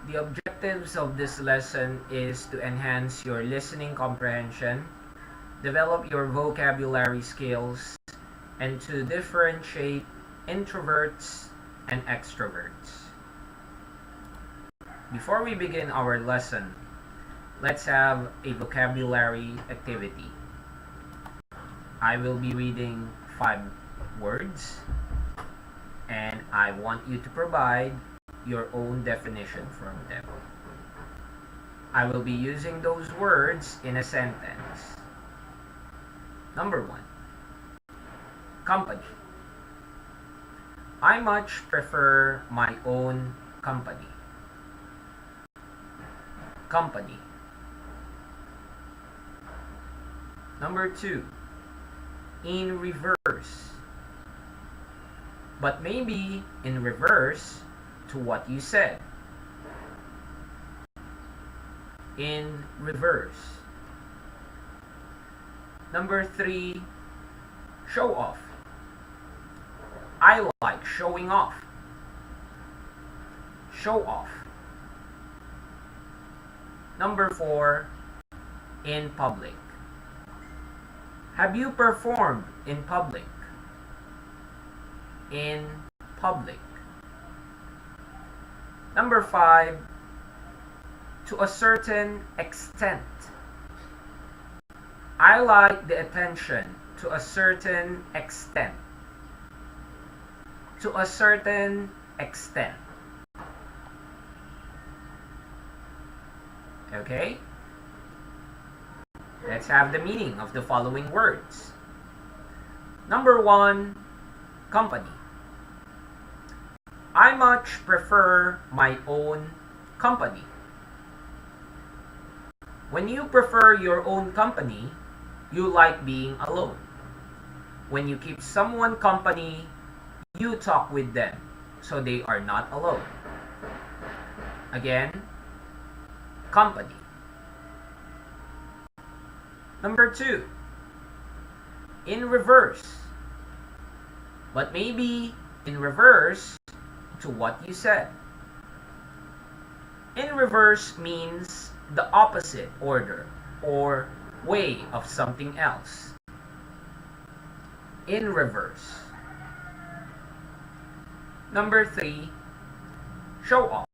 The objectives of this lesson is to enhance your listening comprehension, develop your vocabulary skills, and to differentiate introverts and extroverts. Before we begin our lesson, let's have a vocabulary activity. I will be reading 5 words, and I want you to provide your own definition from them. I will be using those words in a sentence. Number 1. Company. I much prefer my own company. Company. Number 2. In reverse. But maybe in reverse to what you said. In reverse. Number 3. Show off. I like showing off. Show off. Number 4. In public. Have you performed in public? In public. Number 5. To a certain extent. I like the attention to a certain extent. To a certain extent. Okay? Let's have the meaning of the following words. Number 1, company. I much prefer my own company. When you prefer your own company, you like being alone. When you keep someone company, you talk with them, so they are not alone. Again, company. Number 2, in reverse. But maybe in reverse to what you said. In reverse means the opposite order or way of something else. In reverse. Number 3, show off.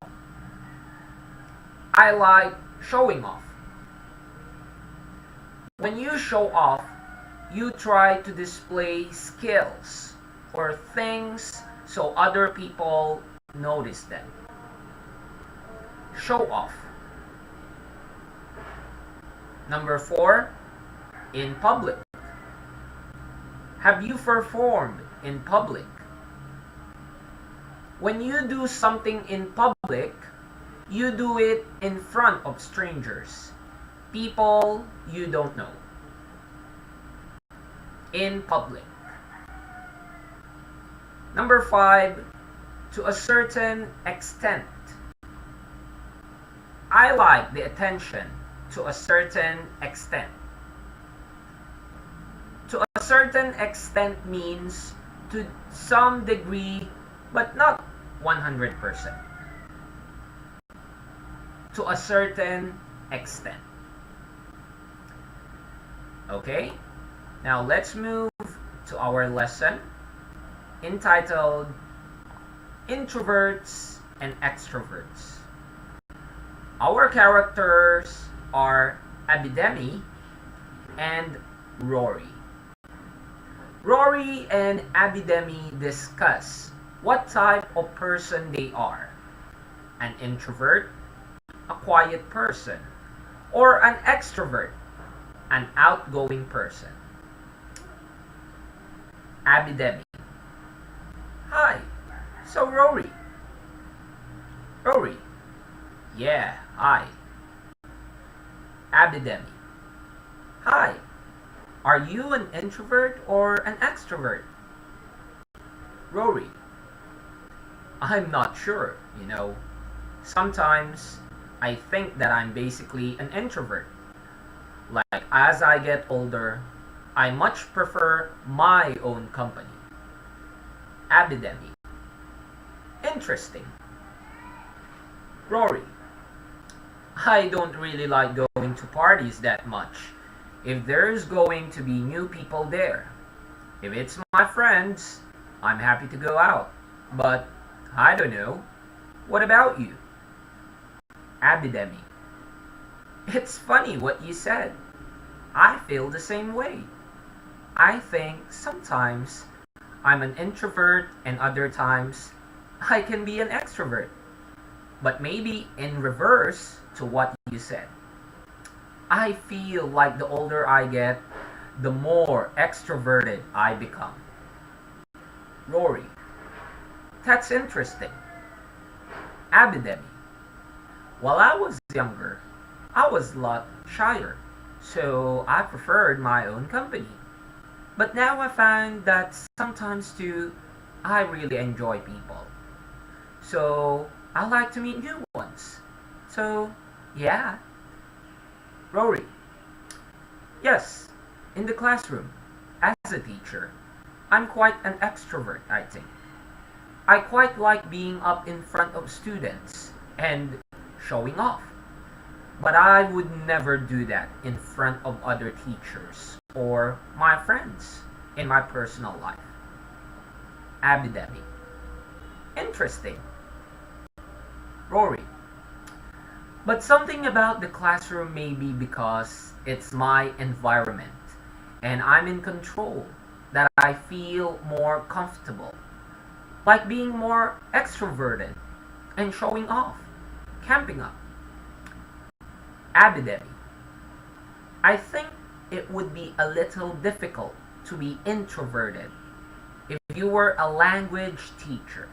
I like showing off. When you show off, you try to display skills or things so other people notice them. Show off. Number 4, in public. Have you performed in public? When you do something in public, you do it in front of strangers, people you don't know. In public. Number 5, to a certain extent. I like the attention to a certain extent. To a certain extent means to some degree, but not 100%. To a certain extent. Okay? Now let's move to our lesson entitled Introverts and Extroverts. Our characters are Abidemi and Rory. Rory and Abidemi discuss what type of person they are. An introvert, a quiet person, or an extrovert, an outgoing person. Abidemi. Hi, so Rory. Rory. Yeah, hi. Abidemi. Hi, are you an introvert or an extrovert? Rory. I'm not sure, Sometimes I think that I'm basically an introvert. Like, as I get older, I much prefer my own company. Abidemi. Interesting. Rory. I don't really like going to parties that much. If there's going to be new people there, if it's my friends, I'm happy to go out. But I don't know. What about you? Abidemi. It's funny what you said. I feel the same way. I think sometimes I'm an introvert and other times I can be an extrovert. But maybe in reverse to what you said. I feel like the older I get, the more extroverted I become. Rory, that's interesting. Abidemi. While I was younger, I was a lot shyer, so I preferred my own company. But now I find that sometimes too, I really enjoy people. So I like to meet new ones. So, yeah. Rory. Yes, in the classroom, as a teacher, I'm quite an extrovert, I think. I quite like being up in front of students and showing off. But I would never do that in front of other teachers or my friends in my personal life. Abidemi. Interesting. Rory. But something about the classroom may be because it's my environment and I'm in control that I feel more comfortable. Like being more extroverted and showing off, camping up. Abidemi. I think it would be a little difficult to be introverted if you were a language teacher.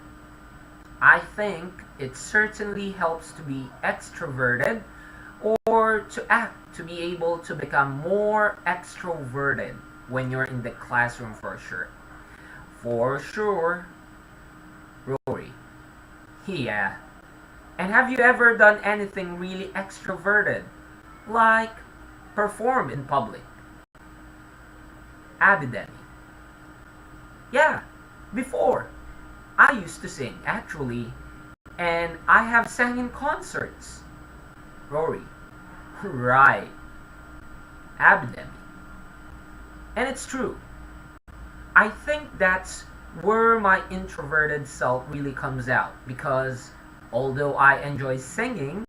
I think it certainly helps to be extroverted or to act to be able to become more extroverted when you're in the classroom for sure. For sure, Rory. Yeah. And have you ever done anything really extroverted? Like perform in public? Abidemi. Yeah, before. I used to sing, actually, and I have sang in concerts. Rory. Right. Abidemi. And it's true. I think that's where my introverted self really comes out because although I enjoy singing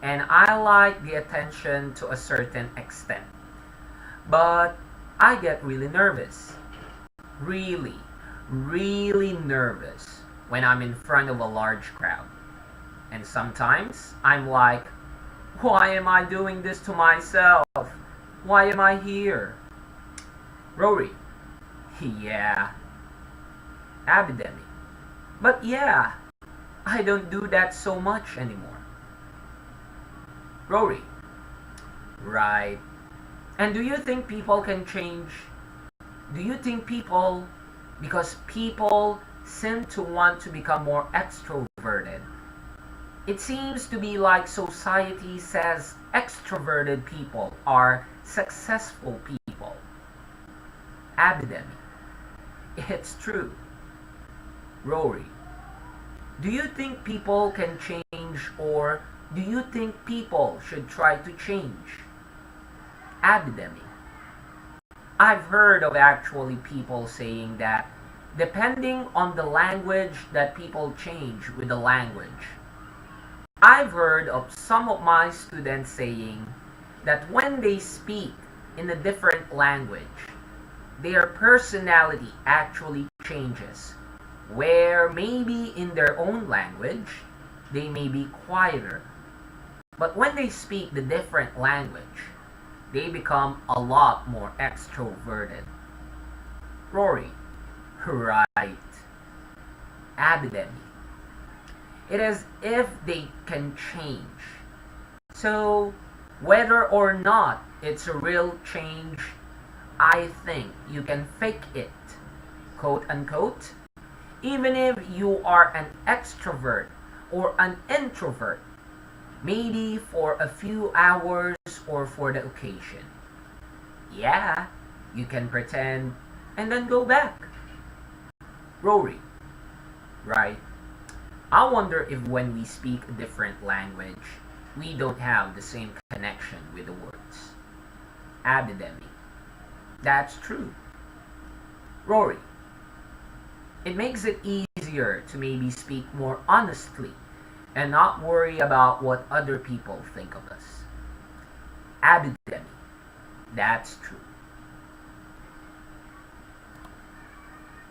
and I like the attention to a certain extent, but I get really nervous. Really, really nervous when I'm in front of a large crowd. And sometimes I'm like, why am I doing this to myself? Why am I here? Rory. Yeah. Abidemi. But yeah, I don't do that so much anymore. Rory. Right. And do you think people can change? Do you think people, because people seem to want to become more extroverted, it seems to be like society says extroverted people are successful people. Abidemi. It's true. Rory. Do you think people can change or do you think people should try to change? Abidemi. I've heard of actually people saying that depending on the language that people change with the language. I've heard of some of my students saying that when they speak in a different language, their personality actually changes. Where maybe in their own language, they may be quieter. But when they speak the different language, they become a lot more extroverted. Rory. Right. Abidemi. It is if they can change. So, whether or not it's a real change, I think you can fake it, quote unquote, even if you are an extrovert or an introvert, maybe for a few hours or for the occasion. Yeah, you can pretend and then go back. Rory. Right. I wonder if when we speak a different language, we don't have the same connection with the words. Abidemi. That's true. Rory. It makes it easier to maybe speak more honestly and not worry about what other people think of us. Abidemi. That's true.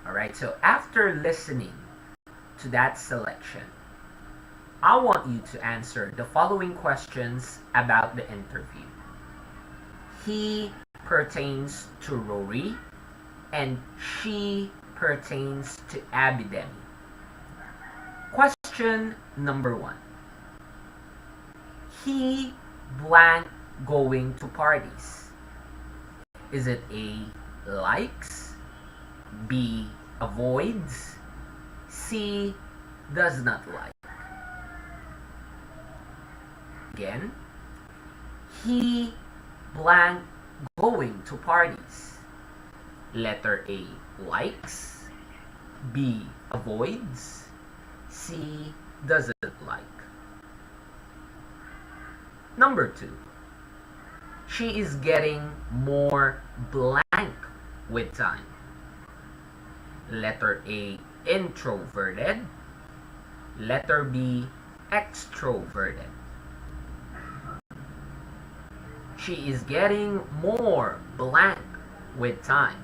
Alright, so after listening to that selection, I want you to answer the following questions about the interview. He pertains to Rory and she pertains to Abidemi. Question number 1. He blank going to parties. Is it A, likes, B, avoids, C, does not like? Again, he blank going to parties. Letter A, likes, B, avoids, C, doesn't like. Number 2. She is getting more blank with time. Letter A, introverted. Letter B, extroverted. She is getting more blank with time.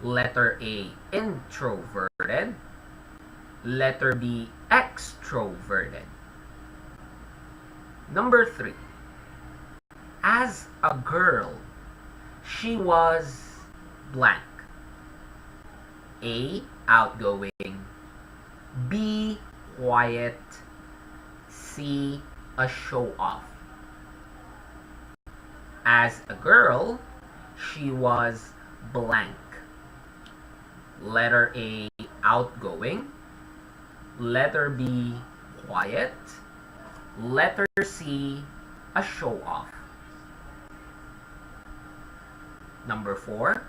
Letter A, introverted. Letter B, extroverted. Number 3. As a girl, she was blank. A, outgoing. B, quiet. C, a show-off. As a girl, she was blank. Letter A, outgoing. Letter B, quiet. Letter C, a show-off. Number 4.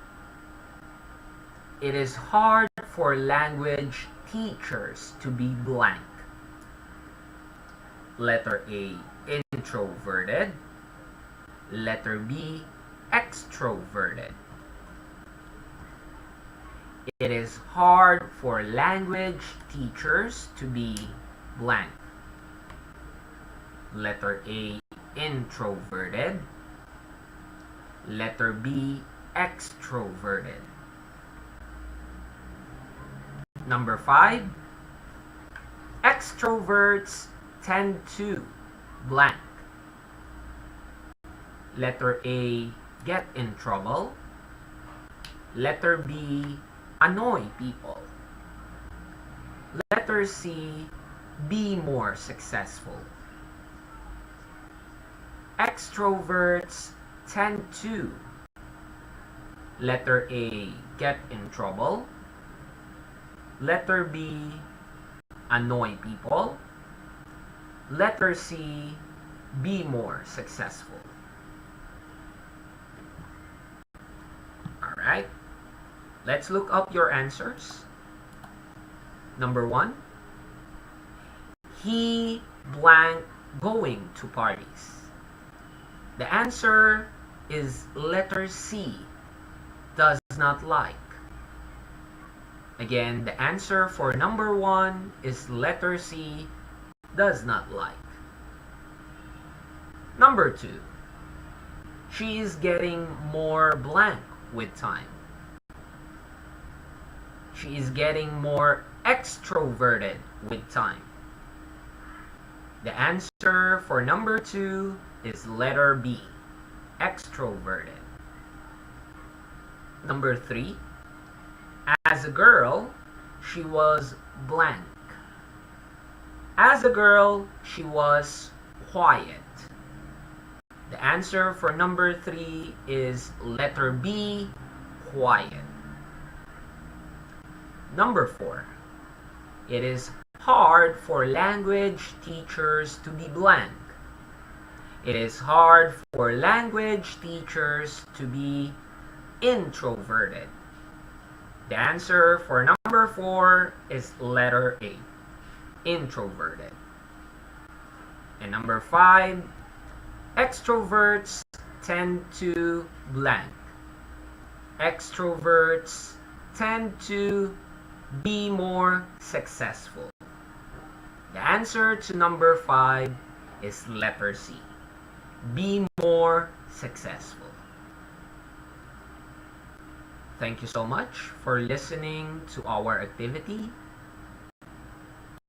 It is hard for language teachers to be blank. Letter A, introverted. Letter B, extroverted. It is hard for language teachers to be blank. Letter A, introverted. Letter B, extroverted. Number 5. Extroverts tend to blank. Letter A, get in trouble. Letter B, annoy people. Letter C, be more successful. Extroverts tend to. Letter A, get in trouble. Letter B, annoy people. Letter C, be more successful. Alright, let's look up your answers. Number 1. He blank going to parties. The answer is letter C, does not like. Again, the answer for number 1 is letter C, does not like. Number 2. She is getting more blank with time. She is getting more extroverted with time. The answer for number 2 is letter B, extroverted. Number 3. As a girl, she was blank. As a girl, she was quiet. The answer for number 3 is letter B, quiet. Number 4. It is hard for language teachers to be blank. It is hard for language teachers to be introverted. The answer for number 4 is letter A, introverted. And number 5, extroverts tend to blank. Extroverts tend to be more successful. The answer to number 5 is letter C. Be more successful. Thank you so much for listening to our activity.